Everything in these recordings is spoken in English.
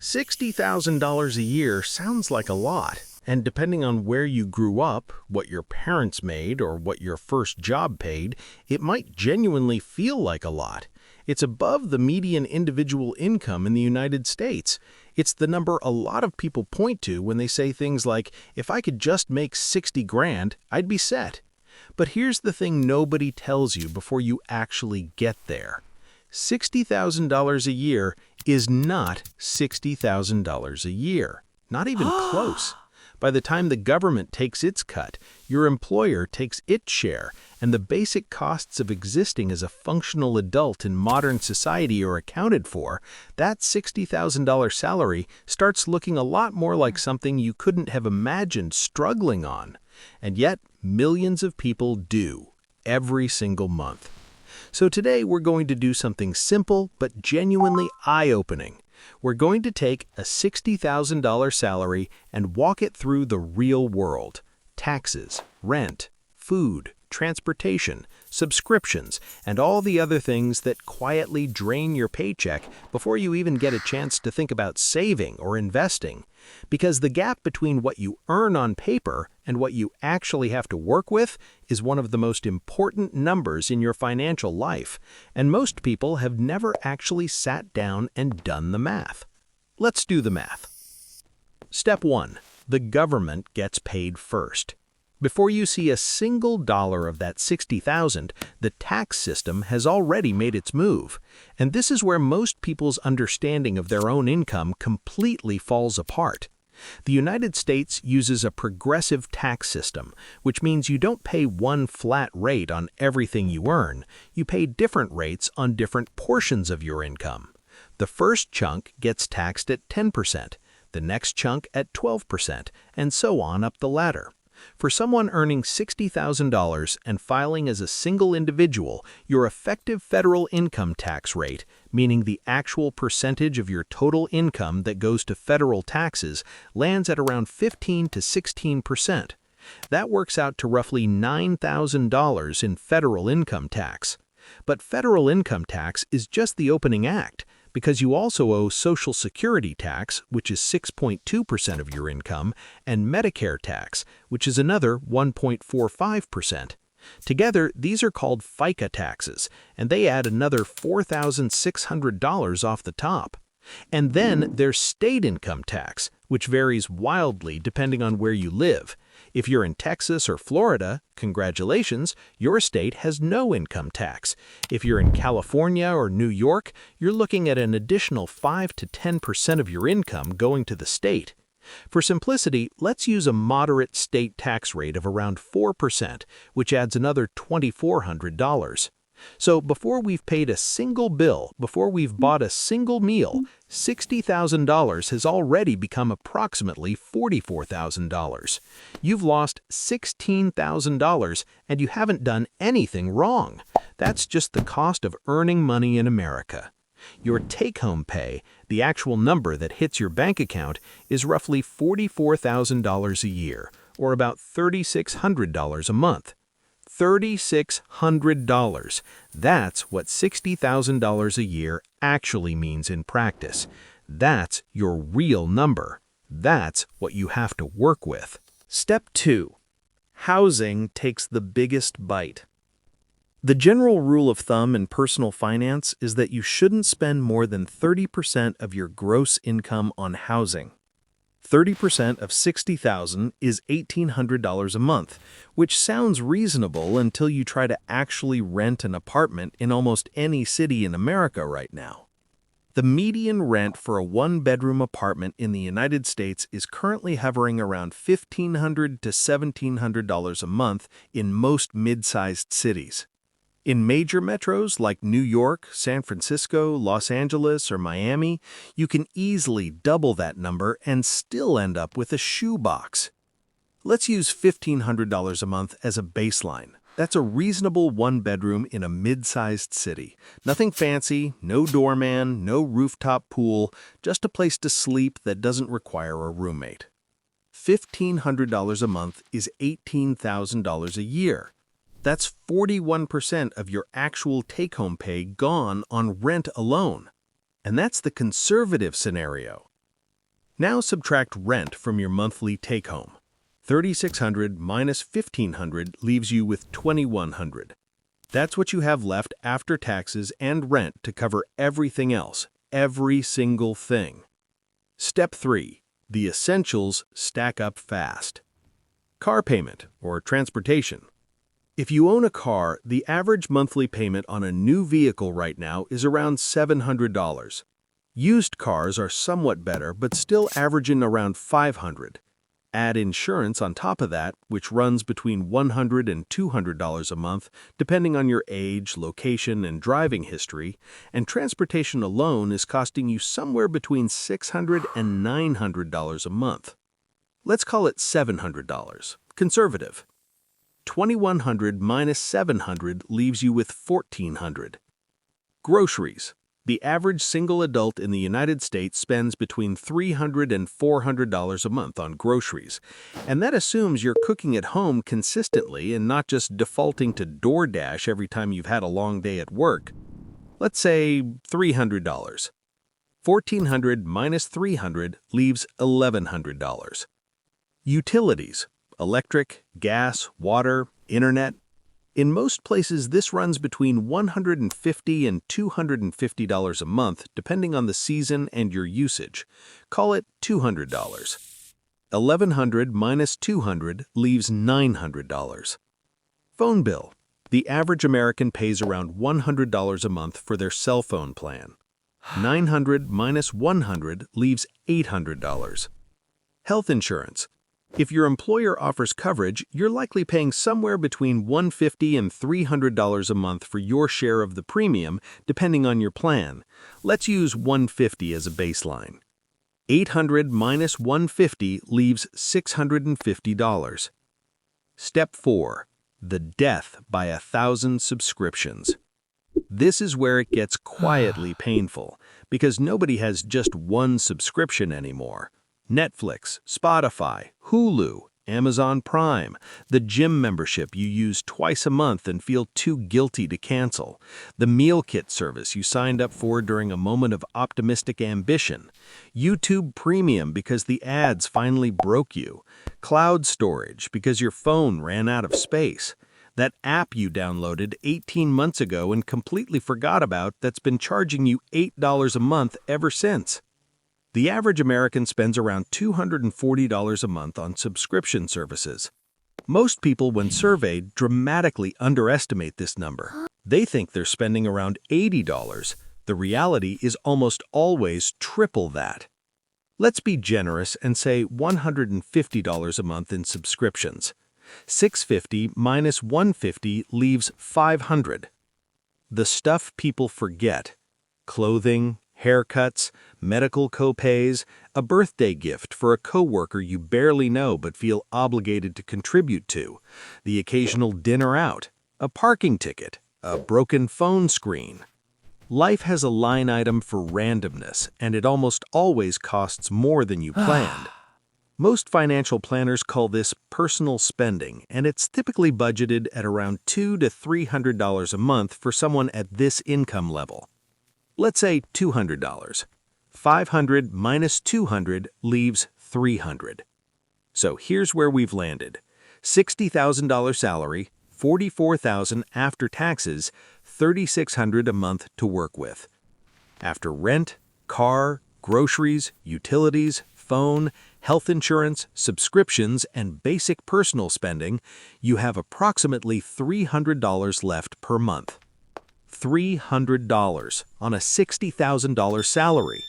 $60,000 a year sounds like a lot, and depending on where you grew up, what your parents made, or what your first job paid, it might genuinely feel like a lot. It's above the median individual income in the United States. It's the number a lot of people point to when they say things like, if I could just make 60 grand, I'd be set. But here's the thing nobody tells you before you actually get there. $60,000 a year is not $60,000 a year. Not even close. By the time the government takes its cut, your employer takes its share, and the basic costs of existing as a functional adult in modern society are accounted for, that $60,000 salary starts looking a lot more like something you couldn't have imagined struggling on. And yet, millions of people do, every single month. So today we're going to do something simple but genuinely eye-opening. We're going to take a $60,000 salary and walk it through the real world. Taxes, rent, food, transportation, subscriptions, and all the other things that quietly drain your paycheck before you even get a chance to think about saving or investing. Because the gap between what you earn on paper and what you actually have to work with is one of the most important numbers in your financial life, and most people have never actually sat down and done the math. Let's do the math. Step 1. The government gets paid first. Before you see a single dollar of that $60,000, the tax system has already made its move. And this is where most people's understanding of their own income completely falls apart. The United States uses a progressive tax system, which means you don't pay one flat rate on everything you earn. You pay different rates on different portions of your income. The first chunk gets taxed at 10%, the next chunk at 12%, and so on up the ladder. For someone earning $60,000 and filing as a single individual, your effective federal income tax rate, meaning the actual percentage of your total income that goes to federal taxes, lands at around 15 to 16%. That works out to roughly $9,000 in federal income tax. But federal income tax is just the opening act, because you also owe Social Security tax, which is 6.2% of your income, and Medicare tax, which is another 1.45%. Together, these are called FICA taxes, and they add another $4,600 off the top. And then there's state income tax, which varies wildly depending on where you live. If you're in Texas or Florida, congratulations, your state has no income tax. If you're in California or New York, you're looking at an additional 5 to 10% of your income going to the state. For simplicity, let's use a moderate state tax rate of around 4%, which adds another $2,400. So before we've paid a single bill, before we've bought a single meal, $60,000 has already become approximately $44,000. You've lost $16,000 and you haven't done anything wrong. That's just the cost of earning money in America. Your take-home pay, the actual number that hits your bank account, is roughly $44,000 a year, or about $3,600 a month. $3,600. That's what $60,000 a year actually means in practice. That's your real number. That's what you have to work with. Step 2. Housing takes the biggest bite. The general rule of thumb in personal finance is that you shouldn't spend more than 30% of your gross income on housing. 30% of $60,000 is $1,800 a month, which sounds reasonable until you try to actually rent an apartment in almost any city in America right now. The median rent for a one-bedroom apartment in the United States is currently hovering around $1,500 to $1,700 a month in most mid-sized cities. In major metros like New York, San Francisco, Los Angeles, or Miami, you can easily double that number and still end up with a shoebox. Let's use $1,500 a month as a baseline. That's a reasonable one-bedroom in a mid-sized city. Nothing fancy, no doorman, no rooftop pool, just a place to sleep that doesn't require a roommate. $1,500 a month is $18,000 a year. That's 41% of your actual take-home pay gone on rent alone. And that's the conservative scenario. Now subtract rent from your monthly take-home. $3,600 minus $1,500 leaves you with $2,100. That's what you have left after taxes and rent to cover everything else, every single thing. Step 3. The essentials stack up fast. Car payment or transportation. If you own a car, the average monthly payment on a new vehicle right now is around $700. Used cars are somewhat better, but still averaging around $500. Add insurance on top of that, which runs between $100 and $200 a month, depending on your age, location, and driving history, and transportation alone is costing you somewhere between $600 and $900 a month. Let's call it $700. Conservative. $2,100 minus $700 leaves you with $1,400. Groceries. The average single adult in the United States spends between $300 and $400 a month on groceries, and that assumes you're cooking at home consistently and not just defaulting to DoorDash every time you've had a long day at work. Let's say $300. $1,400 minus $300 leaves $1,100. Utilities. Electric, gas, water, internet. In most places, this runs between $150 and $250 a month, depending on the season and your usage. Call it $200. $1,100 minus $200 leaves $900. Phone bill. The average American pays around $100 a month for their cell phone plan. $900 minus $100 leaves $800. Health insurance. If your employer offers coverage, you're likely paying somewhere between $150 and $300 a month for your share of the premium, depending on your plan. Let's use $150 as a baseline. $800 minus $150 leaves $650. Step 4. The death by 1,000 subscriptions. This is where it gets quietly painful, because nobody has just one subscription anymore. Netflix, Spotify, Hulu, Amazon Prime, the gym membership you use twice a month and feel too guilty to cancel, the meal kit service you signed up for during a moment of optimistic ambition, YouTube Premium because the ads finally broke you, cloud storage because your phone ran out of space, that app you downloaded 18 months ago and completely forgot about that's been charging you $8 a month ever since. The average American spends around $240 a month on subscription services. Most people, when surveyed, dramatically underestimate this number. They think they're spending around $80. The reality is almost always triple that. Let's be generous and say $150 a month in subscriptions. $650 minus $150 leaves $500. The stuff people forget: clothing, haircuts, medical copays, a birthday gift for a coworker you barely know but feel obligated to contribute to, the occasional dinner out, a parking ticket, a broken phone screen. Life has a line item for randomness, and it almost always costs more than you planned. Most financial planners call this personal spending, and it's typically budgeted at around $200 to $300 a month for someone at this income level. Let's say $200. $500 minus $200 leaves $300. So here's where we've landed. $60,000 salary, $44,000 after taxes, $3,600 a month to work with. After rent, car, groceries, utilities, phone, health insurance, subscriptions, and basic personal spending, you have approximately $300 left per month. $300 on a $60,000 salary.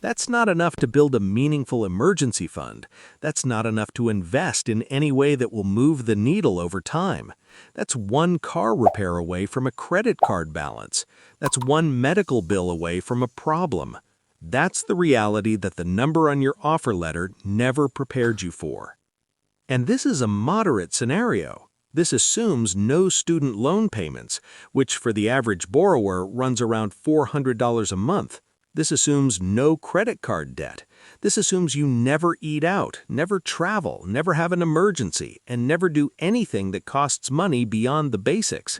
That's not enough to build a meaningful emergency fund. That's not enough to invest in any way that will move the needle over time. That's one car repair away from a credit card balance. That's one medical bill away from a problem. That's the reality that the number on your offer letter never prepared you for. And this is a moderate scenario. This assumes no student loan payments, which for the average borrower runs around $400 a month. This assumes no credit card debt. This assumes you never eat out, never travel, never have an emergency, and never do anything that costs money beyond the basics.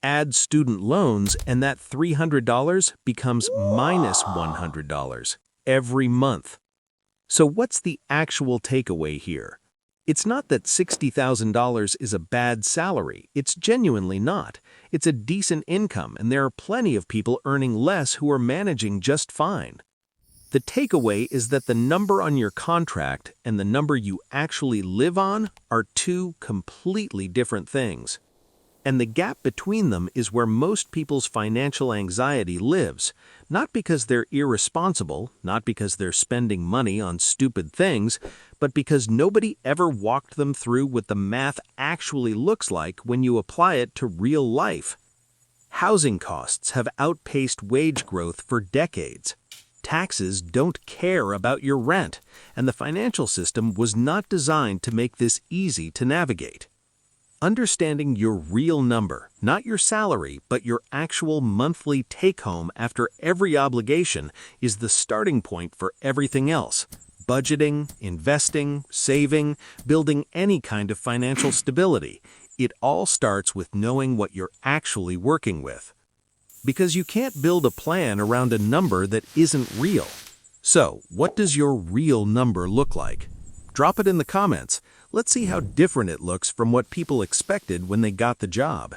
Add student loans, and that $300 becomes minus $100 every month. So what's the actual takeaway here? It's not that $60,000 is a bad salary. It's genuinely not. It's a decent income, and there are plenty of people earning less who are managing just fine. The takeaway is that the number on your contract and the number you actually live on are two completely different things. And the gap between them is where most people's financial anxiety lives, not because they're irresponsible, not because they're spending money on stupid things, but because nobody ever walked them through what the math actually looks like when you apply it to real life. Housing costs have outpaced wage growth for decades. Taxes don't care about your rent, and the financial system was not designed to make this easy to navigate. Understanding your real number, not your salary, but your actual monthly take-home after every obligation, is the starting point for everything else. Budgeting, investing, saving, building any kind of financial stability. It all starts with knowing what you're actually working with. Because you can't build a plan around a number that isn't real. So, what does your real number look like? Drop it in the comments. Let's see how different it looks from what people expected when they got the job.